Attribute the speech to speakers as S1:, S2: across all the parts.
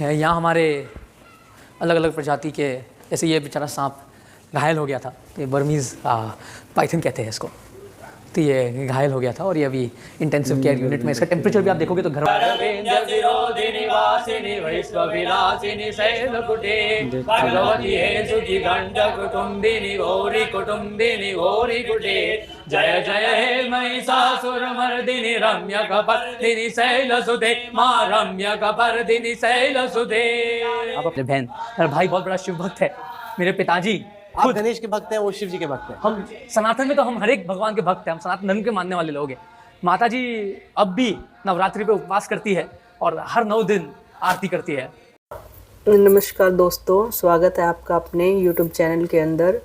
S1: है। यहाँ हमारे अलग अलग प्रजाति के, जैसे ये बेचारा सांप घायल हो गया था, ये बर्मीज़ पाइथन कहते हैं इसको, तो ये घायल हो गया था और ये अभी इंटेंसिव केयर यूनिट में, इसका टेम्परेचर भी आप देखोगे तो घर जय जय हे महिषासुरमर्दिनी रम्यकपर्दिनी शैलसुते मां रम्यकपर्दिनी शैलसुते। आप अपने बहन, मेरा भाई बहुत बड़ा शिव भक्त है, मेरे पिताजी
S2: आप गणेश के भक्त हैं, वो शिव जी के भक्त हैं।
S1: हम सनातन में तो हम हर एक भगवान के भक्त हैं, हम सनातन धर्म के मानने वाले लोग हैं। माता जी अब भी नवरात्रि पे उपवास करती है और हर 9 दिन आरती करती है।
S3: नमस्कार दोस्तों, स्वागत है आपका अपने YouTube चैनल के अंदर।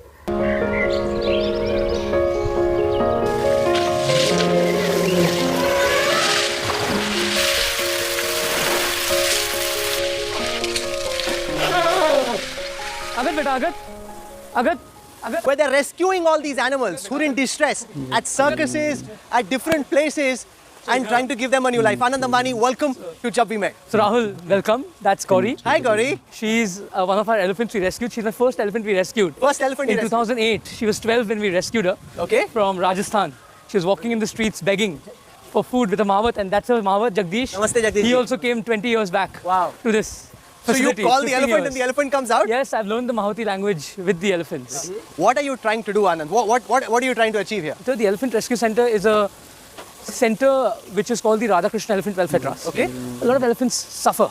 S1: अगत बेटा अगत अगत अगत,
S2: Where they're rescuing all these animals who are in distress at circuses, at different places, and trying to give them a new life. Anand Ambani, welcome to Jab We Met.
S1: So Rahul, welcome. That's Gauri.
S2: Hi, Gauri.
S1: She's one of our elephants we rescued. She's the first elephant we rescued.
S2: First elephant
S1: in
S2: you rescued.
S1: 2008. She was 12 when we rescued her.
S2: Okay.
S1: From Rajasthan. She was walking in the streets begging for food with a Mawat, and that's her Mawat, Jagdish.
S2: Namaste, Jagdish.
S1: He also came 20 years back.
S2: Wow.
S1: To this.
S2: So you
S1: facility,
S2: call the
S1: 15
S2: elephant
S1: years.
S2: and the elephant comes out?
S1: Yes, I've learned the Mahuti language with the elephants.
S2: What are you trying to do, Anand? What are you trying to achieve here?
S1: So the Elephant Rescue Center is a center which is called the Radhakrishna Elephant Welfare Trust.
S2: Okay.
S1: A lot of elephants suffer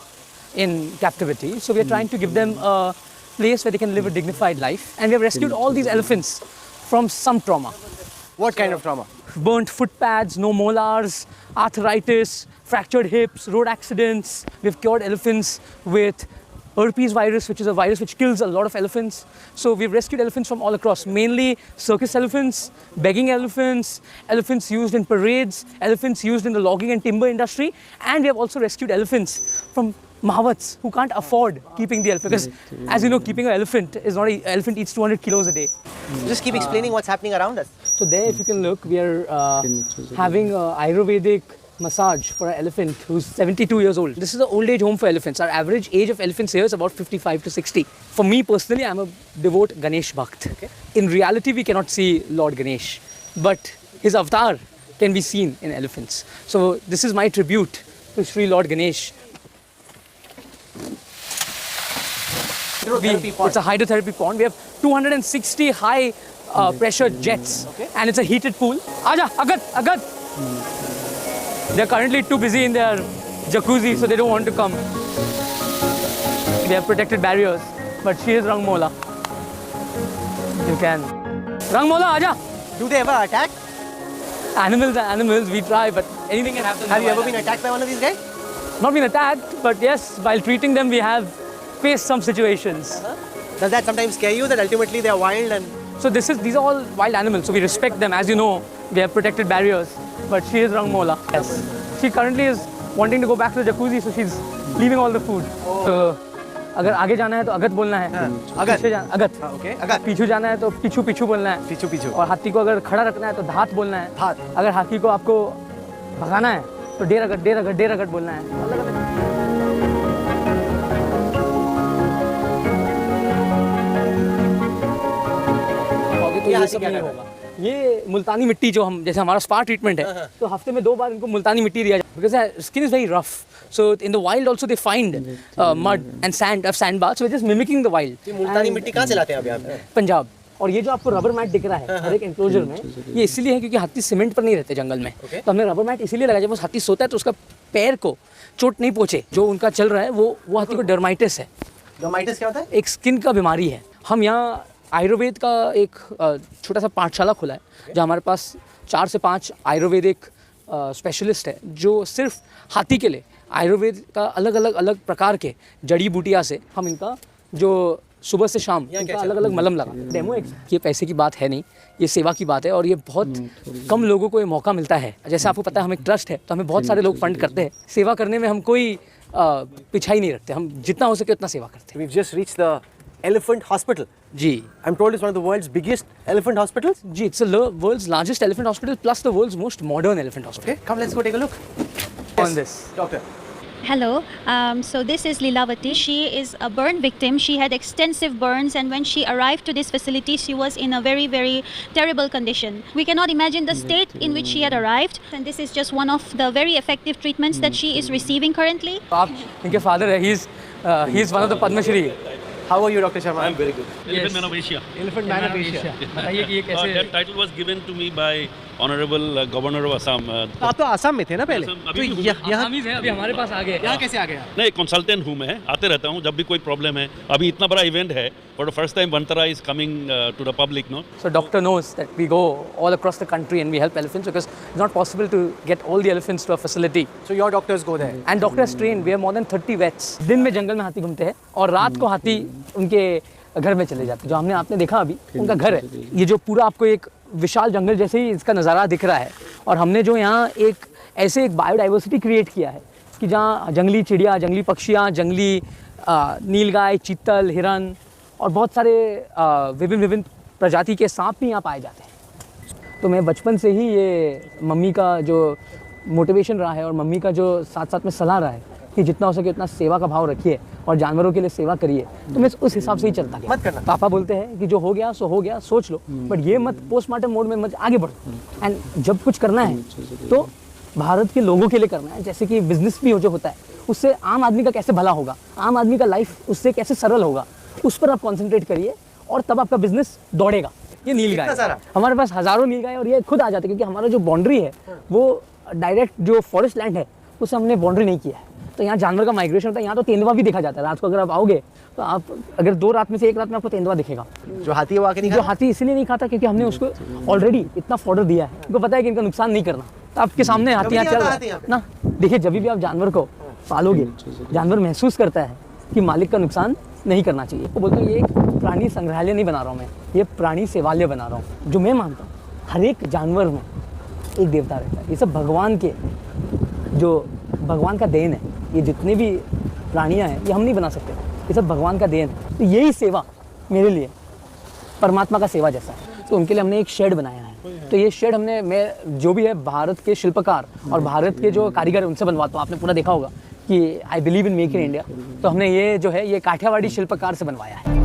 S1: in captivity, so we are trying to give them a place where they can live a dignified life. And we have rescued all these elephants from some trauma.
S2: What kind of trauma?
S1: Burnt foot pads, no molars, arthritis, fractured hips, road accidents. We've cured elephants with herpes virus, which is a virus which kills a lot of elephants. So we've rescued elephants from all across, mainly circus elephants, begging elephants, elephants used in parades, elephants used in the logging and timber industry, and we have also rescued elephants from Mahawats who can't afford keeping the elephant. Because as you know, keeping an elephant is not an elephant eats 200 kilos a day.
S2: Just keep explaining what's happening around us.
S1: So there, if you can look, we are having a Ayurvedic massage for an elephant who's 72 years old. This is an old age home for elephants. Our average age of elephants here is about 55 to 60. For me personally, I'm a devout Ganesh Bhakt. Okay. In reality, we cannot see Lord Ganesh, but his avatar can be seen in elephants. So this is my tribute to Sri Lord Ganesh. It's a hydrotherapy pond. We have 260 high pressure jets, and it's a heated pool. Aja, Agat. They're currently too busy in their jacuzzi, so they don't want to come. They have protected barriers, but she is Rangmola. You can. Rangmola, aja!
S2: Do they ever attack?
S1: Animals are animals, we try, but anything can happen.
S2: Have you ever been attacked by one of these guys?
S1: Not been attacked, but yes, while treating them, we have faced some situations.
S2: Does that sometimes scare you that ultimately they are wild and...
S1: So these are all wild animals, so we respect them. As you know, we have protected barriers, but she is Rangmola. Yes. She currently is wanting to go back to the jacuzzi, so she's leaving all the food. So, अगर आगे जाना है तो अगत बोलना है, अगत,
S2: okay, अगत,
S1: पीछू जाना है तो पीछू बोलना है,
S2: पीछू,
S1: और हाथी को अगर खड़ा रखना है तो धात बोलना है,
S2: धात,
S1: अगर हाथी को आपको भगाना है तो डेर अगट बोलना है। तो ये सब नहीं होगा। ये मुल्तानी मिट्टी जो हम, जैसे हमारा स्पा ट्रीटमेंट है, तो हफ्ते में 2 बार इनको मुल्तानी मिट्टी दिया जाता है, because skin is very rough. So in the wild also they find mud and sand baths, so we're just mimicking the wild.
S2: ये मुल्तानी मिट्टी कहाँ से लाते हैं आप यहाँ पे?
S1: पंजाब। और ये जो आपको रबर मैट दिख रहा है हर एक एंक्लोजर में, ये इसीलिए है क्योंकि हाथी सीमेंट पर नहीं रहते जंगल में, तो हमने रबर मैट इसीलिए लगाया जब वो हाथी सोता है तो उसका पैर को चोट नहीं पहुंचे। जो उनका चल रहा है वो हाथी को डर्माइटिस है।
S2: डर्माइटिस क्या होता है?
S1: एक स्किन का बीमारी है। हम यहाँ आयुर्वेद का एक छोटा सा पाठशाला खुला है जहाँ हमारे पास 4 से 5 आयुर्वेदिक स्पेशलिस्ट है जो सिर्फ हाथी के लिए आयुर्वेद का अलग प्रकार के जड़ी बूटियाँ से हम इनका जो सुबह से शाम इनका अलग मलम लगा डेमो। ये पैसे की बात है नहीं, ये सेवा की बात है, और ये बहुत कम लोगों को ये मौका मिलता है। जैसे आपको पता है हम एक ट्रस्ट है तो हमें बहुत सारे लोग फंड करते हैं। सेवा करने में हम कोई पिछाई नहीं रखते, हम जितना हो सके उतना सेवा करते हैं।
S2: We've just reached the elephant hospital.
S1: Ji,
S2: I'm told it's one of the world's biggest elephant hospitals.
S1: Ji, it's the world's largest elephant hospital plus the world's most modern elephant hospital.
S2: Okay, come let's go take a look.
S1: On this.
S2: Doctor.
S4: Hello. So this is Lilavati. She is a burn victim. She had extensive burns, and when she arrived to this facility, she was in a very, very terrible condition. We cannot imagine the state in which she had arrived, and this is just one of the very effective treatments that she is receiving currently.
S1: आप इनके father है, he is one of the Padma Shri.
S2: How are you, Dr. Sharma?
S5: I'm very good. Elephant Man of Asia.
S2: Elephant Man of Asia.
S1: बताइए कि ये कैसे
S5: That title was given to me by Honorable Governor of Assam.
S2: तो आप तो आसाम में थे ना पहले?
S5: असम,
S2: तो
S5: अभी भी
S2: यहाँ
S1: आसामीज हैं, अभी हमारे पास आ गए।
S2: यहाँ कैसे आ गया?
S5: नहीं, कंसल्टेंट हूँ मैं, आते रहता हूँ जब भी कोई प्रॉब्लम है। अभी इतना बड़ा इवेंट है, for the first time Vantara is coming to the public, no?
S1: So doctor knows that we go all across the country and we help elephants because it's not possible to get all the elephants to a facility.
S2: So your doctors go there.
S1: And doctors trained. We have more than 30 vets. दिन में जंगल में हाथी घूमते हैं और रात को हाथी उनके घर में चले जाते हैं। जो हमने आपने देखा अभी उनका घर है। ये जो पूरा आपको एक विशाल जंगल जैसे ही इसका नज़ारा दिख रहा है और हमने जो यहाँ एक बायोडाइवर्सिटी क्रिएट किया है कि जहाँ जंगली चिड़िया, जंगली पक्षियाँ, जंगली नीलगाय, चीतल, हिरन और बहुत सारे विभिन्न प्रजाति के सांप भी यहाँ पाए जाते हैं। तो मैं बचपन से ही ये मम्मी का जो मोटिवेशन रहा है और मम्मी का जो साथ साथ में सलाह रहा है कि जितना हो सके उतना सेवा का भाव रखिए और जानवरों के लिए सेवा करिए, तो मैं उस हिसाब से ही चलता गया।
S2: मत करना।
S1: पापा बोलते हैं कि जो हो गया सो हो गया, सोच लो, बट ये मत पोस्टमार्टम मोड में मत आगे बढ़ो। एंड जब कुछ करना है तो भारत के लोगों के लिए करना है। जैसे कि बिजनेस भी जो होता है उससे आम आदमी का कैसे भला होगा, आम आदमी का लाइफ उससे कैसे सरल होगा, उस पर आप कॉन्सेंट्रेट करिए और तब आपका बिजनेस दौड़ेगा। ये नीलगाय हमारे पास हज़ारों नीलगाय और ये खुद आ जाते हैं क्योंकि हमारा जो बाउंड्री है वो डायरेक्ट जो फॉरेस्ट लैंड है उससे हमने बाउंड्री नहीं किया है। तो यहाँ जानवर का माइग्रेशन होता है। यहाँ तो तेंदुआ भी देखा जाता है। रात को अगर आप आओगे तो आप अगर 2 रात में से 1 रात में आपको तेंदुआ दिखेगा।
S2: जो हाथी है वो आके नहीं
S1: जो हाथी इसलिए नहीं खाता क्योंकि हमने उसको ऑलरेडी इतना फॉर्डर दिया है, उनको पता है कि इनका नुकसान नहीं करना। तो आपके सामने हाथी यहाँ चल रहा है ना, देखिए जब भी आप जानवर को पालोगे जानवर महसूस करता है कि मालिक का नुकसान नहीं करना चाहिए। वो बोलते हैं ये एक प्राणी संग्रहालय नहीं बना रहा हूँ मैं, ये प्राणी सेवालय बना रहा हूँ। जो मैं मानता हूँ हर एक जानवर में एक देवता रहता है। ये सब भगवान का देन है। ये जितने भी प्राणियाँ हैं ये हम नहीं बना सकते, ये सब भगवान का देन है। तो यही सेवा मेरे लिए परमात्मा का सेवा जैसा है। तो उनके लिए हमने एक शेड बनाया है। तो ये शेड मैं जो भी है भारत के शिल्पकार और भारत के जो कारीगर उनसे बनवाता हूँ। आपने पूरा देखा होगा कि I believe in make in India. तो हमने ये जो है ये काठियावाड़ी शिल्पकार से बनवाया है।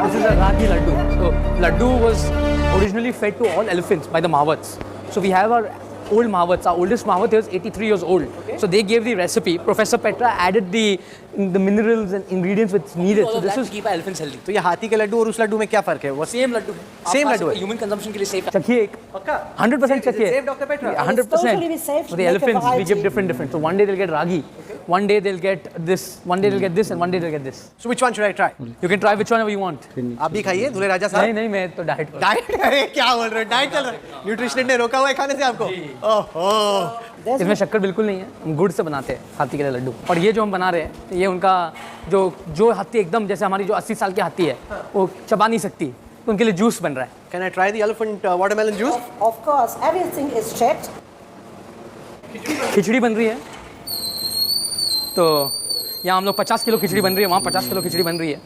S1: This is a ragi laddu. So laddu was originally fed to all elephants by the Mahawats. So we have our old Mahawats. Our oldest Mahawat is 83 years old. Okay. So they gave the recipe. Professor Petra added the minerals and ingredients which needed. So this is keep our elephants healthy.
S2: तो ये हाथी के लड्डू और उस लड्डू में क्या फर्क है? वो
S1: सेम लड्डू
S2: सेम लड्डू है।
S1: ह्यूमन कंजम्पशन के लिए सेफ। चखिए एक
S2: पक्का
S1: 100% चखिए।
S2: Safe, Dr. Petra?
S1: 100%. For the elephants we give different. So one day they'll get ragi, one day they'll get this, one day they'll get this, and one day they'll get this.
S2: So which one should I try?
S1: You can try which one you want.
S2: आप भी खाइए दूल्हे राजा साहब।
S1: नहीं मैं तो diet पर।
S2: Diet? अरे क्या बोल रहे हो? डाइट चल रहा है? न्यूट्रिशनिस्ट ने रोका हुआ है खाने से आपको? ओहो।
S1: इसमें शक्कर बिल्कुल नहीं है। हम गुड़ से बनाते हैं हाथी के लिए लड्डू। और ये जो हम बना रहे हैं ये उनका जो हाथी एकदम जैसे हमारी जो 80 साल की हाथी है वो चबा नहीं सकती, तो उनके लिए जूस बन रहा है।
S2: Can I try the elephant watermelon juice?
S6: Of course, everything is checked.
S1: खिचड़ी बन रही है। तो यहाँ हम लोग 50 किलो खिचड़ी बन रही है, वहाँ 50 किलो खिचड़ी बन रही है।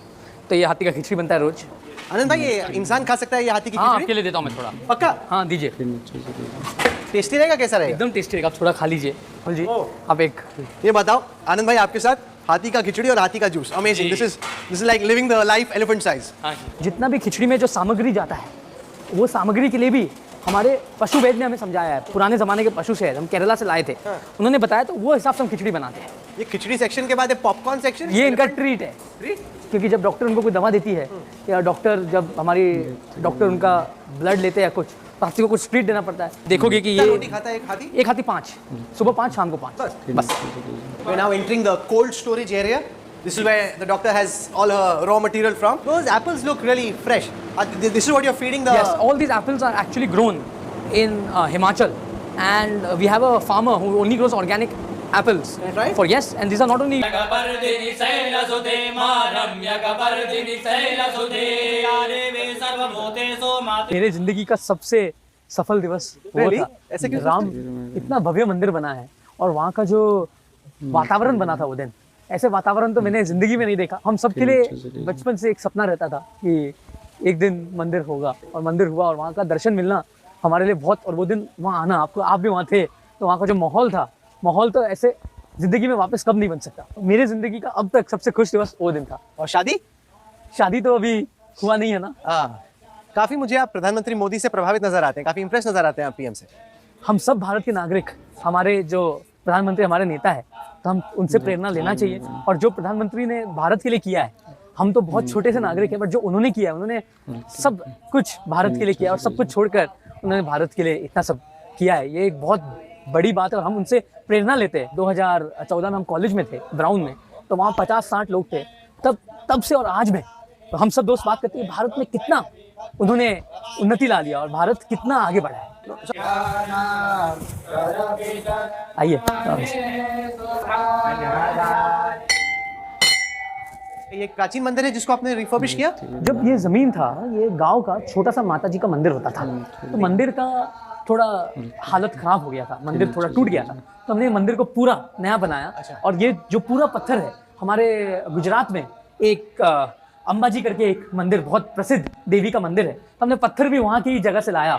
S1: तो ये हाथी का खिचड़ी बनता है रोज।
S2: आनंद भाई ये इंसान खा सकता है ये हाथी की
S1: हाँ
S2: खिचड़ी?
S1: आपके लिए देता हूँ मैं थोड़ा।
S2: पक्का?
S1: हाँ दीजिए।
S2: टेस्टी रहेगा? कैसा रहेगा?
S1: एकदम टेस्टी रहेगा। आप थोड़ा खा लीजिए। जी आप एक
S2: ये बताओ आनंद भाई आपके साथ हाथी का खिचड़ी और हाथी का juice. Amazing. This is like living the life elephant size.
S1: जितना भी खिचड़ी में जो सामग्री जाता है वो सामग्री के लिए भी हमारे पशु वैद्य ने हमें समझाया है। पुराने ज़माने के पशु से हम केरला से लाए थे, उन्होंने बताया, तो वो हिसाब से हम खिचड़ी बनाते हैं।
S2: ये खिचड़ी सेक्शन के बाद पॉपकॉर्न सेक्शन?
S1: ये इनका ट्रीट है। क्योंकि जब डॉक्टर उनको कोई दवा देती है या डॉक्टर उनका ब्लड लेते हैं कुछ, तो हाथी को कुछ ट्रीट देना पड़ता है। देखोगे कि ये
S2: रोटी खाता है एक हाथी?
S1: 5, सुबह 5, शाम को 5 बस।
S2: We're now entering the cold storage area. This is where the doctor has all her raw material from. Those apples look really fresh. This is what you're feeding the...
S1: Yes, all these apples are actually grown in Himachal, and we have a farmer who only grows organic apples.
S2: Right?
S1: For yes, and these are not only. मेरे जिंदगी का सबसे सफल दिवस वो
S2: Really?
S1: था।
S2: ऐसे क्यों?
S1: राम इतना भव्य मंदिर बना है और वहाँ का जो वातावरण बना था वो दिन, ऐसे वातावरण तो मैंने जिंदगी में नहीं देखा। हम सबके लिए बचपन से एक सपना रहता था कि एक दिन मंदिर होगा, और मंदिर हुआ और वहाँ का दर्शन मिलना हमारे लिए बहुत, और वो दिन वहाँ आना, आपको, आप भी वहाँ थे, तो वहाँ का जो माहौल तो ऐसे ज़िंदगी में वापस कब नहीं बन सकता। मेरे ज़िंदगी का अब तक सबसे खुश दिवस वो दिन था।
S2: और शादी
S1: तो अभी हुआ नहीं है ना।
S2: काफी मुझे आप प्रधानमंत्री मोदी से प्रभावित नजर आते हैं, काफी इंप्रेस नजर आते हैं आप पीएम से।
S1: हम सब भारत के नागरिक, हमारे जो प्रधानमंत्री हमारे नेता है, तो हम उनसे प्रेरणा लेना चाहिए। और जो प्रधानमंत्री ने भारत के लिए किया है, हम तो बहुत छोटे से नागरिक हैं, बट जो उन्होंने किया है, उन्होंने सब कुछ भारत के लिए किया, और सब कुछ छोड़कर उन्होंने भारत के लिए इतना सब किया है, ये एक बहुत बड़ी बात है। और हम उनसे प्रेरणा लेते हैं। 2014 में हम कॉलेज में थे, ब्राउन में, तो वहाँ 50-60 लोग थे, तब से और आज में तो हम सब दोस्त बात करते हैं भारत में कितना उन्होंने उन्नति ला लिया और भारत कितना आगे बढ़ा है। आइए,
S2: ये एक प्राचीन मंदिर है जिसको आपने रिफर्बिश किया।
S1: जब ये ज़मीन था, ये गांव का छोटा सा माता जी का मंदिर होता था, तो मंदिर का थोड़ा हालत खराब हो गया था, मंदिर थोड़ा टूट गया था, तो हमने मंदिर को पूरा नया बनाया। और ये जो पूरा पत्थर है, हमारे गुजरात में एक अंबाजी करके एक मंदिर, बहुत प्रसिद्ध देवी का मंदिर है, तो हमने पत्थर भी वहाँ की जगह से लाया।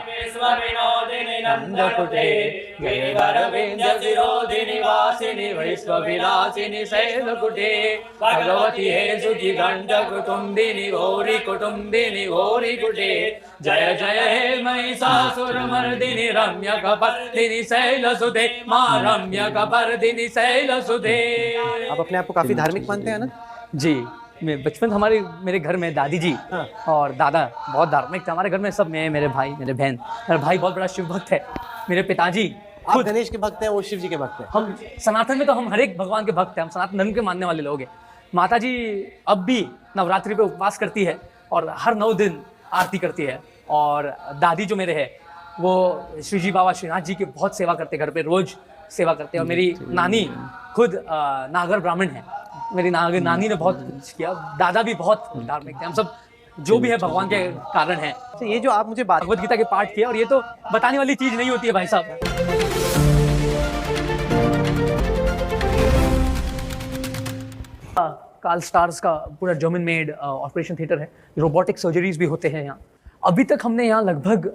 S1: जय जय हे महिषासुरमर्दिनी रम्य कपर्दिनी शैलसुते मां रम्य कपर्दिनी शैलसुते।
S2: आप अपने आप को काफी धार्मिक मानते हैं ना?
S1: जी, मैं बचपन मेरे घर में दादी जी और दादा बहुत धार्मिक थे। हमारे घर में सब, मेरे भाई, मेरे बहन, मेरा भाई बहुत बड़ा शिव भक्त है, मेरे पिताजी
S2: आप गणेश के भक्त हैं, वो शिव जी के भक्त हैं।
S1: हम सनातन में तो हम हर एक भगवान के भक्त हैं, हम सनातन धर्म के मानने वाले लोग हैं। माता जी अब भी नवरात्रि पे उपवास करती है और हर 9 दिन आरती करती है। और दादी जो मेरे है, वो श्री जी बाबा श्रीनाथ जी की बहुत सेवा करते, घर पे रोज सेवा करते हैं। और मेरी नानी खुद नागर ब्राह्मण है, मेरी नानी ने बहुत कुछ किया। दादा भी बहुत धार्मिक थे। हम सब जो भी है भगवान के कारण है।
S2: तो ये जो आप मुझे
S1: भगवद गीता के पाठ किए, और ये तो बताने वाली चीज नहीं होती है भाई साहब। कार्ल स्टार्स का पूरा जर्मन मेड ऑपरेशन थिएटर है, रोबोटिक सर्जरीज भी होते हैं यहाँ। अभी तक हमने यहाँ लगभग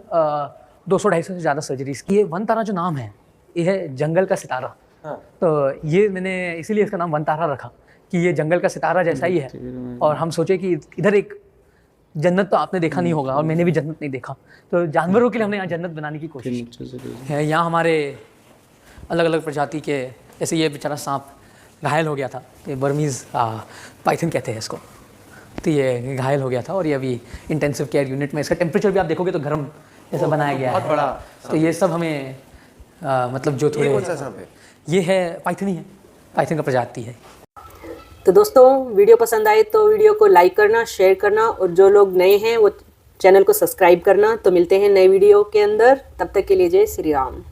S1: 200-250 से ज़्यादा सर्जरीज की है। वनतारा जो नाम है, ये है जंगल का सितारा। तो ये मैंने इसीलिए इसका नाम वनतारा रखा कि ये जंगल का सितारा जैसा ही है। और हम सोचे कि इधर एक जन्नत तो आपने देखा नहीं होगा, और मैंने भी जन्नत नहीं देखा, तो जानवरों के लिए हमने यहाँ जन्नत बनाने की कोशिश है। यहाँ हमारे अलग अलग प्रजाति के, जैसे ये बेचारा सांप घायल हो गया था, ये बर्मीज़ पाइथन कहते हैं इसको, तो ये घायल हो गया था और ये अभी इंटेंसिव केयर यूनिट में, इसका टेम्परेचर भी आप देखोगे तो गर्म जैसा बनाया गया है।
S2: बड़ा
S1: तो ये सब हमें मतलब जो थोड़े,
S2: ये कौन सा सांप है?
S1: ये है पाइथन ही है, पाइथन का प्रजाति है।
S3: तो दोस्तों, वीडियो पसंद आए तो वीडियो को लाइक करना, शेयर करना, और जो लोग नए हैं वो चैनल को सब्सक्राइब करना। तो मिलते हैं नए वीडियो के अंदर, तब तक के लिए जय श्री राम।